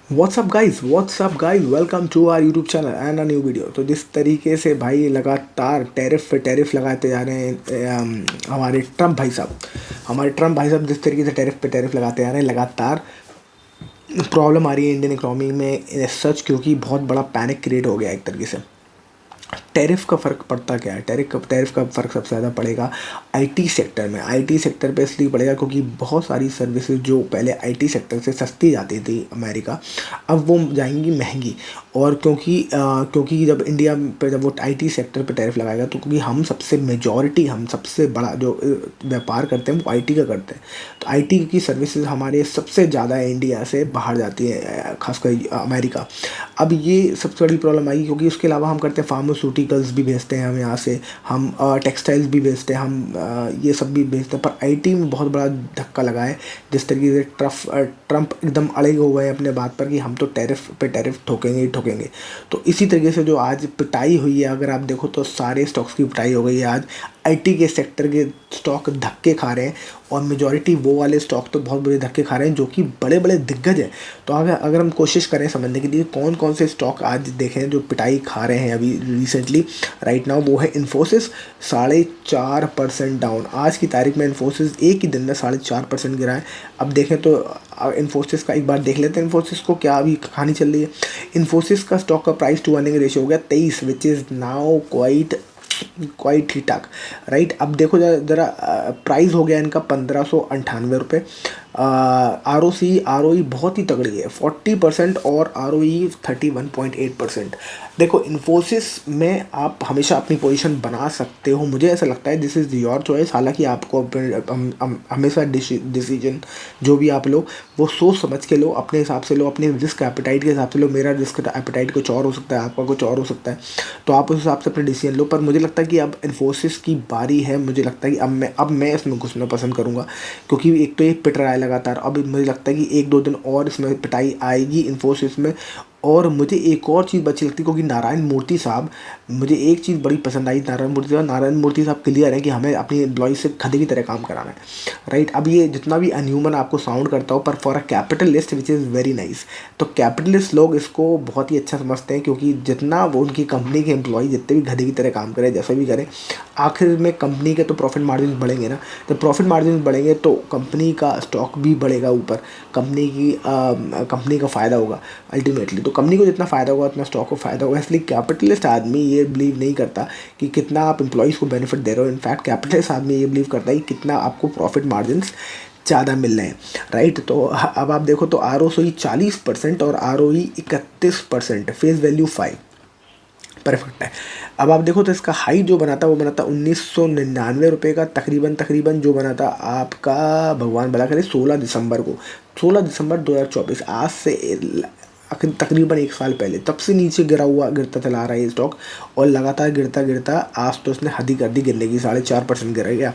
WhatsApp guys welcome to our YouTube channel and a new video. तो जिस तरीके से भाई लगातार टैरिफ पे टैरिफ लगाते जा रहे हैं हमारे ट्रम्प भाई साहब जिस तरीके से टैरिफ पे टैरिफ लगाते जा रहे हैं लगातार प्रॉब्लम आ रही है इंडियन इकोनॉमी में सच, क्योंकि बहुत बड़ा पैनिक क्रिएट हो गया एक तरीके से। टैरिफ का फ़र्क पड़ता क्या है? टैरिफ का फ़र्क सबसे ज़्यादा पड़ेगा आईटी सेक्टर में। आईटी सेक्टर पे इसलिए पड़ेगा क्योंकि बहुत सारी सर्विसेज जो पहले आईटी सेक्टर से सस्ती जाती थी अमेरिका, अब वो जाएंगी महंगी। और क्योंकि जब इंडिया पे जब वो आईटी सेक्टर पे टैरिफ लगाएगा तो क्योंकि हम सबसे बड़ा जो व्यापार करते हैं वो आईटी का करते हैं, तो आईटी की सर्विसेज हमारे सबसे ज़्यादा इंडिया से बाहर जाती है, खासकर अमेरिका। अब ये सबसे बड़ी प्रॉब्लम आएगी क्योंकि उसके अलावा हम करते हैं फार्मास्यूटिकल्स भी भेजते हैं हम यहाँ से, हम टेक्सटाइल्स भी भेजते हैं, हम ये सब भी भेजते हैं। पर आईटी में बहुत बड़ा धक्का लगा है जिस तरीके से ट्रम्प एकदम अड़े हुए हैं अपने बात पर कि हम तो टैरिफ पे टैरिफ ठोकेंगे ही ठोकेंगे। तो इसी तरीके से जो आज पिटाई हुई है, अगर आप देखो तो सारे स्टॉक्स की पिटाई हो गई है आज। आईटी के सेक्टर के स्टॉक धक्के खा रहे हैं और मेजॉरिटी वो वाले स्टॉक तो बहुत बड़े धक्के खा रहे हैं जो कि बड़े बड़े दिग्गज हैं। तो अगर हम कोशिश करें समझने के लिए कौन कौन से स्टॉक आज देखें जो पिटाई खा रहे हैं अभी रिसेंटली राइट नाउ, वो है इन्फोसिस। 4.5% डाउन आज की तारीख में इन्फोसिस एक ही दिन में 4.5% गिरा है। अब देखें तो इन्फोसिस का एक बार देख लेते हैं इन्फोसिस को क्या अभी कहानी चल रही है। इन्फोसिस का स्टॉक का प्राइस टू अर्निंग रेशियो हो गया 23, विच इज़ नाउ क्वाइट ठीक ठाक राइट। अब देखो जरा प्राइस हो गया इनका 1598 रुपये। आर ओ ई बहुत ही तगड़ी है 40% और आर ओ ई 31.8%। देखो इन्फोसिस में आप हमेशा अपनी पोजीशन बना सकते हो, मुझे ऐसा लगता है दिस इज़ योर चॉइस। हालांकि आपको हमेशा डिसीजन जो भी आप लो वो सोच समझ के लो, अपने हिसाब से लो, अपने रिस्क एपेटाइट के हिसाब से लो। मेरा रिस्क एपेटाइट कुछ और हो सकता है, आपका कुछ और हो सकता है, तो आप उस हिसाब से अपने डिसीजन लो। पर मुझे लगता है कि अब इन्फोसिस की बारी है। मुझे लगता है कि अब मैं इसमें घुसना पसंद करूँगा क्योंकि एक तो ये पिट रहा है लगातार। अब मुझे लगता है कि 1-2 दिन और इसमें पिटाई आएगी इन्फोसिस में। और मुझे एक और चीज़ अच्छी लगती है क्योंकि नारायण मूर्ति साहब, मुझे एक चीज़ बड़ी पसंद आई नारायण मूर्ति साहब क्लियर है कि हमें अपनी एम्प्लॉय से गधे की तरह काम कराना है राइट। अब ये जितना भी अनह्यूमन आपको साउंड करता हो, पर for a capitalist which is very nice. तो कैपिटलिस्ट लोग इसको बहुत ही अच्छा समझते हैं क्योंकि जितना वो उनकी कंपनी के एम्प्लॉय जितने भी गधे की तरह काम करें, जैसा भी करें, आखिर में कंपनी के तो प्रॉफिट मार्जिन बढ़ेंगे ना। जब प्रॉफिट मार्जिन बढ़ेंगे तो कंपनी का स्टॉक भी बढ़ेगा ऊपर, कंपनी का फ़ायदा होगा अल्टीमेटली। तो कंपनी को जितना फ़ायदा होगा उतना स्टॉक को फ़ायदा होगा। इसलिए कैपिटलिस्ट आदमी ये बिलीव नहीं करता कि कितना आप एम्प्लॉयज़ को बेनिफिट दे रहे हो। इनफैक्ट कैपिटलिस्ट आदमी ये बिलीव करता है कि कितना आपको प्रॉफिट मार्जिन ज़्यादा मिल रहे हैं राइट। तो अब आप देखो तो आर ओ सी 40% और आर ओ ई 31%, फेस वैल्यू 5, परफेक्ट है। अब आप देखो तो इसका हाई जो बना था वो बना था 1999 रुपये का तकरीबन जो बना था आपका, भगवान भला करे, 16 दिसंबर को, 16 दिसंबर 2024, आज से तकरीबन 1 साल पहले। तब से नीचे गिरता चला आ रहा है ये स्टॉक और लगातार गिरता गिरता आज तो उसने हद ही कर दी गिरने की, 4.5% गिर गया।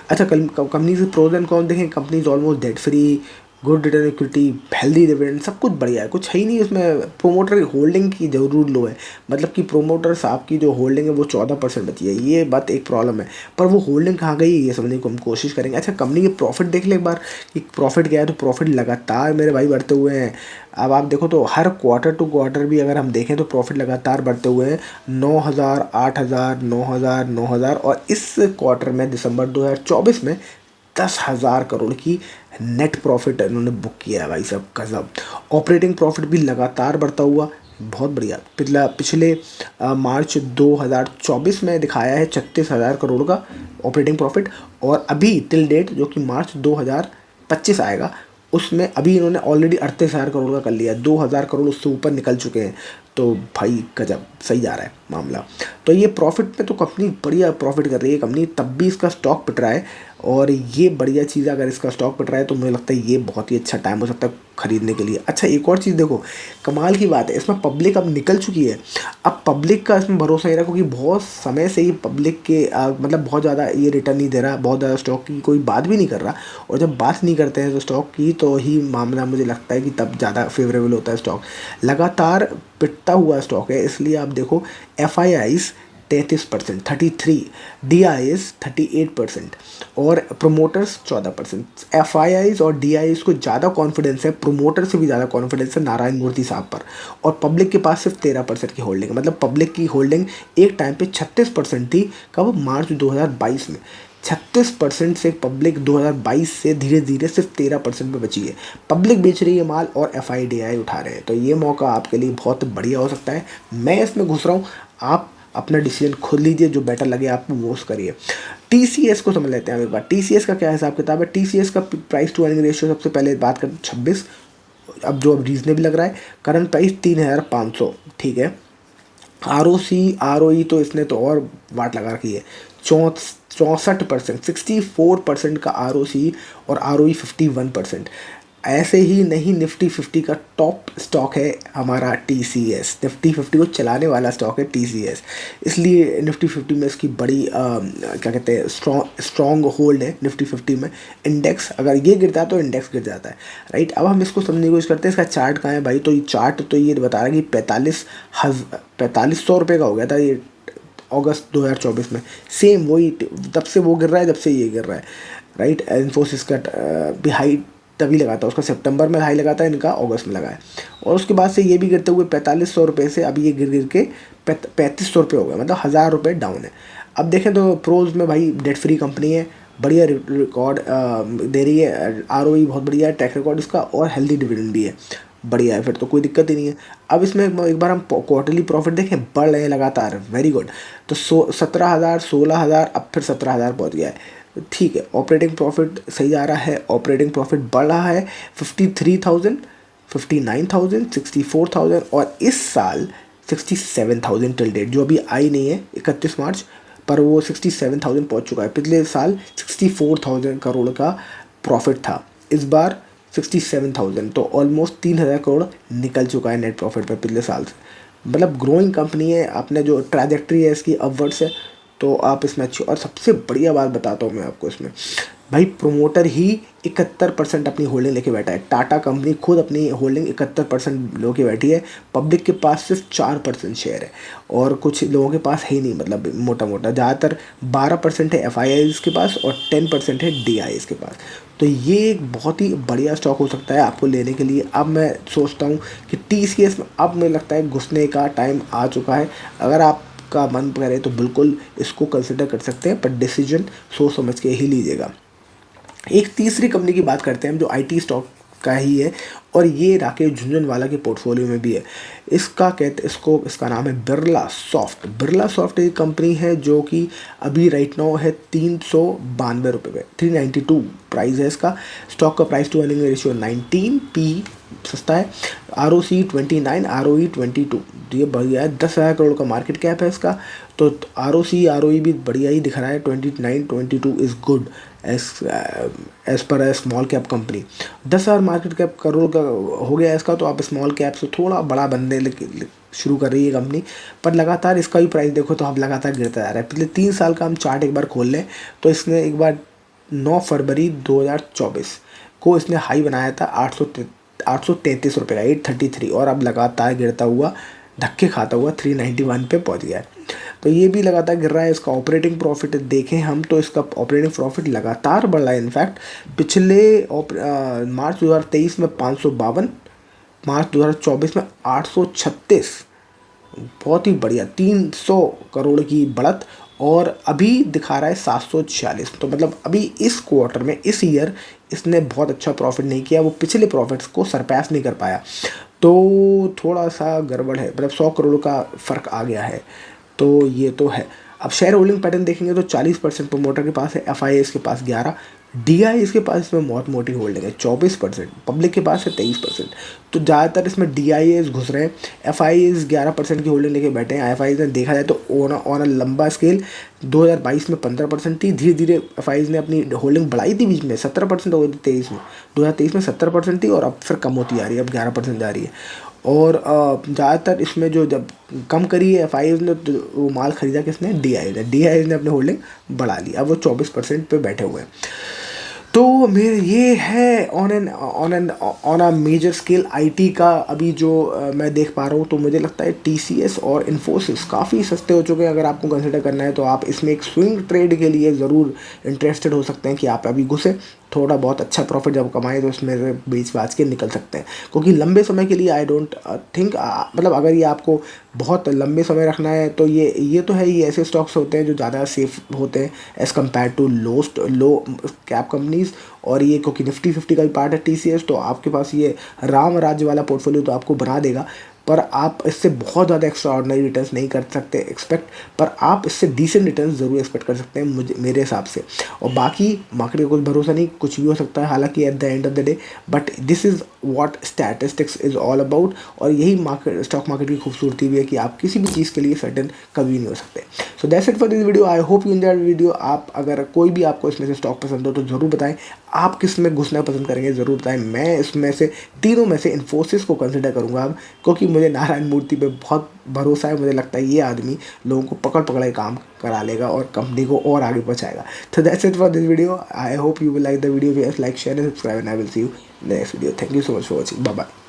अच्छा, कंपनी से प्रोज एंड कॉन देखें। Company is almost debt free, good return equity, healthy dividend, सब कुछ बढ़िया है, कुछ है ही नहीं उसमें। प्रोमोटर होल्डिंग की जरूर लो है, मतलब कि प्रोमोटर साहब की जो होल्डिंग है वो 14% बची है। ये बात एक प्रॉब्लम है, पर वो होल्डिंग कहाँ गई ये समझने को हम कोशिश करेंगे। अच्छा, कंपनी के प्रॉफिट देख ले एक बार कि प्रॉफिट क्या है। तो प्रॉफिट लगातार मेरे भाई बढ़ते हुए हैं। अब आप देखो तो हर क्वार्टर टू क्वार्टर भी अगर हम देखें तो प्रॉफिट लगातार बढ़ते हुए हैं, 9,000, 8,000, 9,000, 9,000, और इस क्वार्टर में दिसंबर 2024 में 10,000 करोड़ की नेट प्रॉफिट इन्होंने बुक किया है भाई साहब, गजब। ऑपरेटिंग प्रॉफिट भी लगातार बढ़ता हुआ, बहुत बढ़िया। पिछले मार्च 2024 में दिखाया है 36,000 करोड़ का ऑपरेटिंग प्रॉफिट, और अभी टिल डेट जो कि मार्च 2025 आएगा उसमें अभी इन्होंने ऑलरेडी 38,000 करोड़ का कर लिया, 2,000 करोड़ उससे ऊपर निकल चुके हैं। तो भाई गजब सही जा रहा है मामला। तो ये प्रॉफिट पे तो कंपनी बढ़िया प्रॉफिट कर रही है कंपनी, तब भी इसका स्टॉक पिट रहा है। और ये बढ़िया चीज़ है, अगर इसका स्टॉक पिट रहा है तो मुझे लगता है ये बहुत ही अच्छा टाइम हो सकता है खरीदने के लिए। अच्छा, एक और चीज़ देखो, कमाल की बात है, इसमें पब्लिक अब निकल चुकी है। अब पब्लिक का इसमें भरोसा नहीं रहा क्योंकि बहुत समय से ही पब्लिक के मतलब बहुत ज़्यादा ये रिटर्न नहीं दे रहा, बहुत ज़्यादा स्टॉक की कोई बात भी नहीं कर रहा। और जब बात नहीं करते हैं तो स्टॉक की, तो ही मामला मुझे लगता है कि तब ज़्यादा फेवरेबल होता है स्टॉक। लगातार पिटता हुआ स्टॉक है, इसलिए आप देखो एफ आई आईज़ 33%, 33, DIs 38% और प्रोमोटर्स 14%। FIIs और DIs को ज़्यादा कॉन्फिडेंस है, प्रोमोटर से भी ज़्यादा कॉन्फिडेंस है नारायण मूर्ति साहब पर। और पब्लिक के पास सिर्फ 13% की होल्डिंग है, मतलब पब्लिक की होल्डिंग एक टाइम पे 36% थी। कब? मार्च 2022 में 36% से पब्लिक 2022 से धीरे धीरे सिर्फ 13% पे बची है। पब्लिक बेच रही है माल और FIDI उठा रहे हैं, तो ये मौका आपके लिए बहुत बढ़िया हो सकता है। मैं इसमें घुस रहा हूँ, आप अपना डिसीजन खुद लीजिए, जो बेटर लगे आपको वो करिए। TCS को समझ लेते हैं हम एक बार। TCS का क्या हिसाब किताब है? TCS का प्राइस टू अर्निंग रेशियो सबसे पहले बात करते हैं 26, अब जो अब रीजनेबल लग रहा है। करंट प्राइस 3500, ठीक है। ROE तो इसने तो और वाट लगा रखी है, 64%, 64% का ROC और ROE 51%। ऐसे ही नहीं, निफ्टी 50 का टॉप स्टॉक है हमारा TCS। निफ्टी 50 को चलाने वाला स्टॉक है TCS, इसलिए निफ्टी 50 में इसकी बड़ी क्या कहते हैं, स्ट्रॉन्ग होल्ड है निफ्टी 50 में। इंडेक्स अगर ये गिरता है तो इंडेक्स गिर जाता है, राइट। अब हम इसको समझने की कोशिश करते हैं, इसका चार्ट कहाँ है भाई? तो ये चार्ट तो ये बता रहा है कि 4500 रुपये का हो गया था ये अगस्त 2024 में। सेम वही, तब से वो गिर रहा है, जब से ये गिर रहा है, राइट। इन्फोसिस का भी हाई तभी लगा था, उसका सितंबर में हाई लगा था, इनका अगस्त में लगा है। और उसके बाद से ये भी गिरते हुए 4500 रुपये से अभी ये गिर गिर के 3500 रुपये हो गया, मतलब 1000 रुपये डाउन है। अब देखें तो प्रोज में भाई डेट फ्री कंपनी है, बढ़िया रिकॉर्ड दे रही है, ROE बहुत बढ़िया है, ट्रैक रिकॉर्ड इसका, और हेल्दी डिविडेंड भी है, बढ़िया है, फिर तो कोई दिक्कत ही नहीं है। अब इसमें एक बार हम क्वार्टरली प्रॉफिट देखें, बढ़ रहे हैं लगातार, वेरी गुड। तो 17,000, 16,000, अब फिर 17,000 पहुँच गया है, ठीक है। ऑपरेटिंग प्रॉफिट सही आ रहा है, ऑपरेटिंग प्रॉफिट बढ़ रहा है, 53,000, 59,000, 64,000 और इस साल 67,000 टिल डेट, जो अभी आई नहीं है 31 मार्च पर, वो 67,000 पहुँच चुका है। पिछले साल 64,000 करोड़ का प्रॉफिट था, इस बार 67,000, तो ऑलमोस्ट 3,000 करोड़ निकल चुका है नेट प्रॉफिट पे पिछले साल से। मतलब ग्रोइंग कंपनी है, आपने जो ट्रैजेक्टरी है इसकी अपवर्ड्स है, तो आप इसमें अच्छी। और सबसे बढ़िया बात बताता हूँ मैं आपको इसमें, भाई प्रोमोटर ही 71% अपनी होल्डिंग लेके बैठा है। टाटा कंपनी खुद अपनी होल्डिंग 71% लोगों की बैठी है, पब्लिक के पास सिर्फ 4% शेयर है, और कुछ लोगों के पास है ही नहीं, मतलब मोटा मोटा ज़्यादातर 12% है FIIs के पास और 10% है DIs के पास। तो ये एक बहुत ही बढ़िया स्टॉक हो सकता है आपको लेने के लिए। अब मैं सोचता हूँ कि TCS में अब मुझे लगता है घुसने का टाइम आ चुका है। अगर आप का मन करे तो बिल्कुल इसको कंसिडर कर सकते हैं, पर डिसीजन सोच समझ के ही लीजिएगा। एक तीसरी कंपनी की बात करते हैं हम, जो IT स्टॉक का ही है, और ये राकेश झुंझुनवाला के पोर्टफोलियो में भी है। इसका नाम है बिरला सॉफ्ट। बिरला सॉफ्ट एक कंपनी है जो कि अभी राइट नाउ है 392 रुपये पे, 392 प्राइस है इसका। स्टॉक का price to earning ratio 19, P सस्ता है, ROC 29, ROE 22, ये बढ़िया है। 10,000 करोड़ का मार्केट कैप है इसका, तो ROC ROE भी बढ़िया ही दिख रहा है, 29, 22 इज़ गुड एज पर a small cap company. 10,000 market cap crore का हो गया इसका, तो आप स्मॉल कैप से थोड़ा बड़ा बनने शुरू कर रही है कंपनी, पर लगातार इसका भी प्राइस देखो तो अब लगातार गिरता जा रहा है। पिछले 3 साल का हम चार्ट एक बार खोल लें तो इसने एक बार 9 फरवरी 2024 को इसने हाई बनाया था 833 रुपये का, 833, और अब लगातार गिरता हुआ, धक्के खाता हुआ 391 पे पहुंच गया है। तो ये भी लगातार गिर रहा है। इसका ऑपरेटिंग प्रॉफिट देखें हम तो इसका ऑपरेटिंग प्रॉफिट लगातार बढ़ रहा है। इनफैक्ट पिछले मार्च 2023 में 552, मार्च 2024 में 836, बहुत ही बढ़िया, 300 करोड़ की बढ़त, और अभी दिखा रहा है 746। तो मतलब अभी इस क्वार्टर में, इस ईयर इसने बहुत अच्छा प्रॉफिट नहीं किया, वो पिछले प्रॉफिट्स को सरपास नहीं कर पाया, तो थोड़ा सा गड़बड़ है, मतलब 100 करोड़ का फ़र्क आ गया है, तो ये तो है। अब शेयर होल्डिंग पैटर्न देखेंगे तो 40% प्रमोटर के पास है, FIIs के पास 11, DIs के पास इसमें बहुत मोटी होल्डिंग है 24%, पब्लिक के पास है 23%। तो ज़्यादातर इसमें DIs घुस रहे हैं, FIIs 11% की होल्डिंग लेके बैठे हैं। FIIs ने देखा जाए तो ऑन अ लंबा स्केल 2022 में 15% थी, धीरे धीरे FIIs ने अपनी होल्डिंग बढ़ाई थी, बीच में 17% हो गई थी 2023 में 17% थी, और अब फिर कम होती जा रही है, अब 11% जा रही है। और ज़्यादातर इसमें जो जब कम करी है FIIs ने, तो वो माल खरीदा किसने? DIs ने अपनी होल्डिंग बढ़ा ली, अब वो 24% पे बैठे हुए हैं। तो मेरे ये है on a major scale IT का अभी जो मैं देख पा रहा हूँ, तो मुझे लगता है टीसीएस और इन्फोसिस काफ़ी सस्ते हो चुके हैं। अगर आपको कंसिडर करना है तो आप इसमें एक स्विंग ट्रेड के लिए ज़रूर इंटरेस्टेड हो सकते हैं कि आप अभी घुसे, थोड़ा बहुत अच्छा प्रॉफिट जब कमाएं तो इसमें से बेच बाच के निकल सकते हैं। क्योंकि लंबे समय के लिए आई डोंट थिंक, मतलब अगर ये आपको बहुत लंबे समय रखना है तो ये तो है, ये ऐसे स्टॉक्स होते हैं जो ज़्यादा सेफ होते हैं as compare to low cap companies. और ये क्योंकि निफ्टी 50 का भी पार्ट है टीसीएस, तो आपके पास ये राम राज्य वाला पोर्टफोलियो तो आपको बना देगा, पर आप इससे बहुत ज़्यादा एक्स्ट्रा ऑर्डिनरी रिटर्न्स नहीं कर सकते एक्सपेक्ट, पर आप इससे डिसेंट रिटर्न्स ज़रूर एक्सपेक्ट कर सकते हैं मेरे हिसाब से। और बाकी मार्केट का कुछ भरोसा नहीं, कुछ भी हो सकता है हालांकि at the end of the day, but this is what statistics is all about. और यही मार्केट, स्टॉक मार्केट की खूबसूरती भी है कि आप किसी भी चीज़ के लिए सर्टेन कभी नहीं हो सकते। So that's it for this video, I hope you enjoyed video. आप अगर कोई भी आपको इसमें से स्टॉक पसंद हो तो ज़रूर बताएं, आप किस में घुसना पसंद करेंगे ज़रूर बताएं। मैं इसमें से तीनों में से इन्फोसिस को कंसिडर करूँगा अब, क्योंकि मुझे नारायण मूर्ति पे बहुत भरोसा है। मुझे लगता है ये आदमी लोगों को पकड़ पकड़ के काम करा लेगा और कंपनी को और आगे पहुंचाएगा। तो that's it for this video, I hope you will like the video, like share and subscribe and I will see you next video. Thank you so much for watching, bye bye.